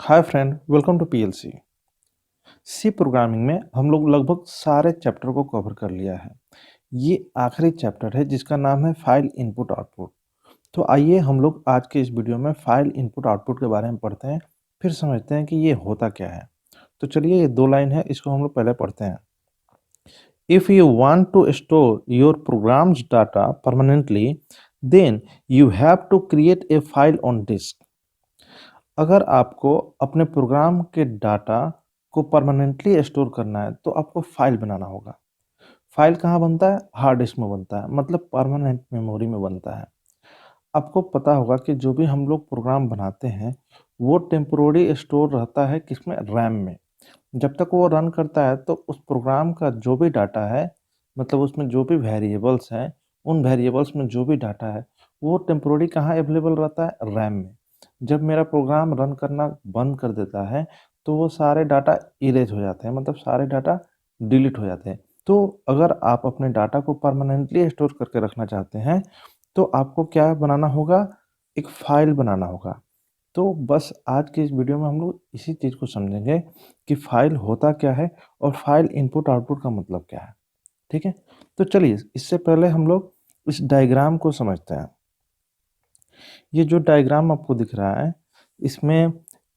Hi friend, welcome to PLC. C programming में हम लोग लगभग सारे चैप्टर को कवर कर लिया है। ये आखिरी चैप्टर है जिसका नाम है फाइल इनपुट आउटपुट। तो आइए हम लोग आज के इस वीडियो में फाइल इनपुट आउटपुट के बारे में पढ़ते हैं, फिर समझते हैं कि ये होता क्या है। तो चलिए, ये 2 लाइन है, इसको हम लोग पहले पढ़ते हैं। If you want to store your program's data permanently, then you have to create a file on disk. अगर आपको अपने प्रोग्राम के डाटा को परमानेंटली स्टोर करना है तो आपको फाइल बनाना होगा। फाइल कहाँ बनता है? हार्ड डिस्क में बनता है, मतलब परमानेंट मेमोरी में बनता है। आपको पता होगा कि जो भी हम लोग प्रोग्राम बनाते हैं वो टेम्पोररी स्टोर रहता है किसमें? रैम में। जब तक वो रन करता है तो उस प्रोग्राम का जो भी डाटा है, मतलब उसमें जो भी वेरिएबल्स हैं, उन वेरिएबल्स में जो भी डाटा है वो टेम्पोररी कहाँ अवेलेबल रहता है? रैम में। जब मेरा प्रोग्राम रन करना बंद कर देता है तो वो सारे डाटा इरेज हो जाते हैं, मतलब सारे डाटा डिलीट हो जाते हैं। तो अगर आप अपने डाटा को परमानेंटली स्टोर करके रखना चाहते हैं तो आपको क्या बनाना होगा? एक फाइल बनाना होगा। तो बस आज की इस वीडियो में हम लोग इसी चीज़ को समझेंगे कि फाइल होता क्या है और फाइल इनपुट आउटपुट का मतलब क्या है। ठीक है? तो चलिए, इससे पहले हम लोग इस डायग्राम को समझते हैं। ये जो डायग्राम आपको दिख रहा है, इसमें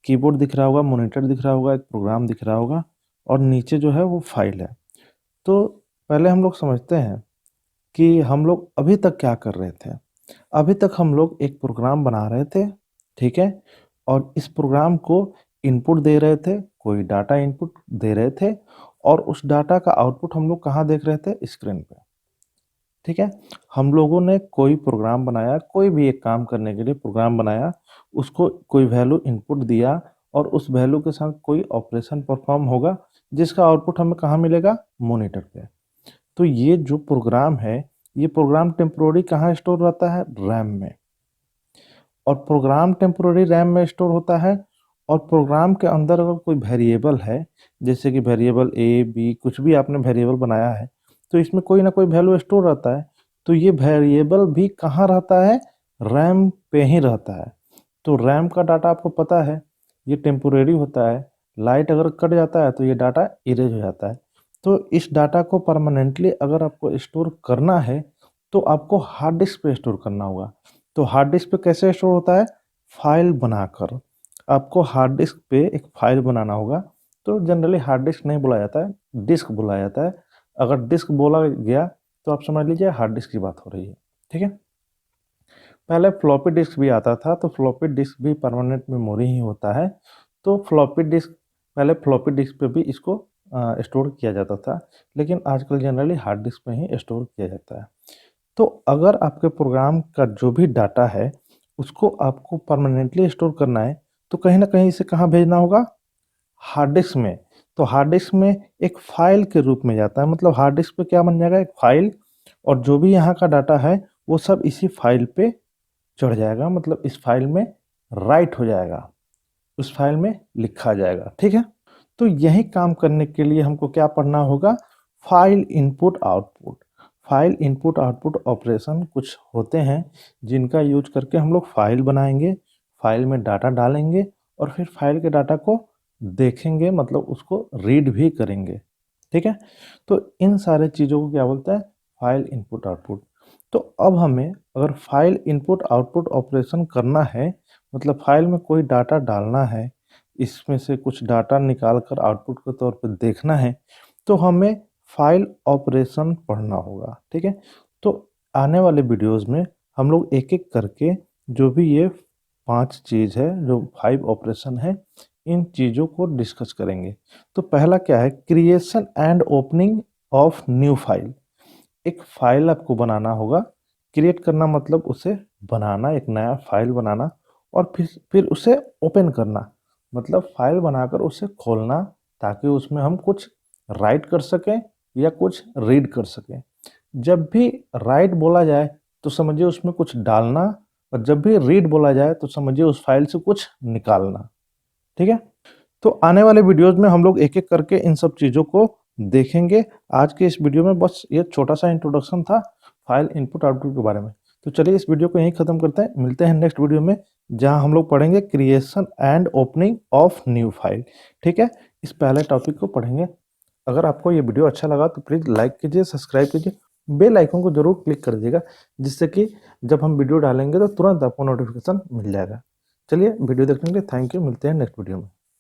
कीबोर्ड दिख रहा होगा, मॉनिटर दिख रहा होगा, एक प्रोग्राम दिख रहा होगा और नीचे जो है वो फाइल है। तो पहले हम लोग समझते हैं कि हम लोग अभी तक क्या कर रहे थे। अभी तक हम लोग एक प्रोग्राम बना रहे थे, ठीक है? और इस प्रोग्राम को इनपुट दे रहे थे, कोई डाटा इनपुट दे रहे थे और उस डाटा का आउटपुट हम लोग कहाँ देख रहे थे? स्क्रीन पे। ठीक है? हम लोगों ने कोई प्रोग्राम बनाया, कोई भी एक काम करने के लिए प्रोग्राम बनाया, उसको कोई वैल्यू इनपुट दिया और उस वैल्यू के साथ कोई ऑपरेशन परफॉर्म होगा जिसका आउटपुट हमें कहाँ मिलेगा? मॉनिटर पे। तो ये जो प्रोग्राम है, ये प्रोग्राम टेम्पोररी कहाँ स्टोर रहता है? रैम में। और प्रोग्राम टेम्पोररी रैम में स्टोर होता है और प्रोग्राम के अंदर अगर कोई वेरिएबल है, जैसे कि वेरिएबल ए, बी, कुछ भी आपने वेरिएबल बनाया है, तो इसमें कोई ना कोई वैल्यू स्टोर रहता है। तो ये वेरिएबल भी कहाँ रहता है? रैम पे ही रहता है। तो रैम का डाटा आपको पता है, ये टेम्पोररी होता है। लाइट अगर कट जाता है तो ये डाटा इरेज हो जाता है। तो इस डाटा को परमानेंटली अगर आपको स्टोर करना है तो आपको हार्ड डिस्क पे स्टोर करना होगा। तो हार्ड डिस्क पे कैसे स्टोर होता है? फाइल बनाकर। आपको हार्ड डिस्क पे एक फाइल बनाना होगा। तो जनरली हार्ड डिस्क नहीं बोला जाता है, डिस्क बोला जाता है। अगर डिस्क बोला गया तो आप समझ लीजिए हार्ड डिस्क की बात हो रही है। ठीक है? पहले फ्लॉपी डिस्क भी आता था, तो फ्लॉपी डिस्क भी परमानेंट मेमोरी ही होता है। तो फ्लॉपी डिस्क, पहले फ्लॉपी डिस्क पे भी इसको स्टोर किया जाता था, लेकिन आजकल जनरली हार्ड डिस्क में ही स्टोर किया जाता है। तो अगर आपके प्रोग्राम का जो भी डाटा है उसको आपको परमानेंटली स्टोर करना है तो कहीं ना कहीं इसे कहाँ भेजना होगा? हार्ड डिस्क में। तो हार्ड डिस्क में एक फाइल के रूप में जाता है, मतलब हार्ड डिस्क पे क्या बन जाएगा? एक फाइल। और जो भी यहाँ का डाटा है वो सब इसी फाइल पे चढ़ जाएगा, मतलब इस फाइल में राइट हो जाएगा, उस फाइल में लिखा जाएगा। ठीक है? तो यही काम करने के लिए हमको क्या पढ़ना होगा? File input output. File input output operation कुछ होते हैं जिनका यूज करके हम लोग फाइल बनाएंगे, फाइल में डाटा डालेंगे और फिर फाइल के डाटा को देखेंगे, मतलब उसको रीड भी करेंगे। ठीक है? तो इन सारे चीज़ों को क्या बोलते हैं? File input output. तो अब हमें अगर फाइल इनपुट आउटपुट ऑपरेशन करना है, मतलब फाइल में कोई डाटा डालना है, इसमें से कुछ डाटा निकाल कर आउटपुट के तौर पे देखना है, तो हमें फाइल ऑपरेशन पढ़ना होगा। ठीक है? तो आने वाले वीडियोस में हम लोग एक एक करके जो भी ये 5 चीज़ है, जो 5 ऑपरेशन है, इन चीज़ों को डिस्कस करेंगे। तो पहला क्या है? Creation and opening of new file. एक फाइल आपको बनाना होगा। क्रिएट करना मतलब उसे बनाना, एक नया फाइल बनाना और फिर उसे ओपन करना, मतलब फाइल बनाकर उसे खोलना ताकि उसमें हम कुछ राइट कर सकें या कुछ रीड कर सकें। जब भी राइट बोला जाए तो समझिए उसमें कुछ डालना, और जब भी रीड बोला जाए तो समझिए उस फाइल से कुछ निकालना। ठीक है? तो आने वाले वीडियोस में हम लोग एक एक करके इन सब चीज़ों को देखेंगे। आज के इस वीडियो में बस ये छोटा सा इंट्रोडक्शन था फाइल इनपुट आउटपुट के बारे में। तो चलिए इस वीडियो को यहीं ख़त्म करते हैं, मिलते हैं नेक्स्ट वीडियो में, जहाँ हम लोग पढ़ेंगे creation and opening of new file. ठीक है, इस पहले टॉपिक को पढ़ेंगे। अगर आपको ये वीडियो अच्छा लगा तो प्लीज़ लाइक कीजिए, सब्सक्राइब कीजिए, बेल आइकन को जरूर क्लिक कर दीजिएगा, जिससे कि जब हम वीडियो डालेंगे तो तुरंत आपको नोटिफिकेशन मिल जाएगा। चलिए वीडियो देखने के लिए थैंक यू, मिलते हैं नेक्स्ट वीडियो में।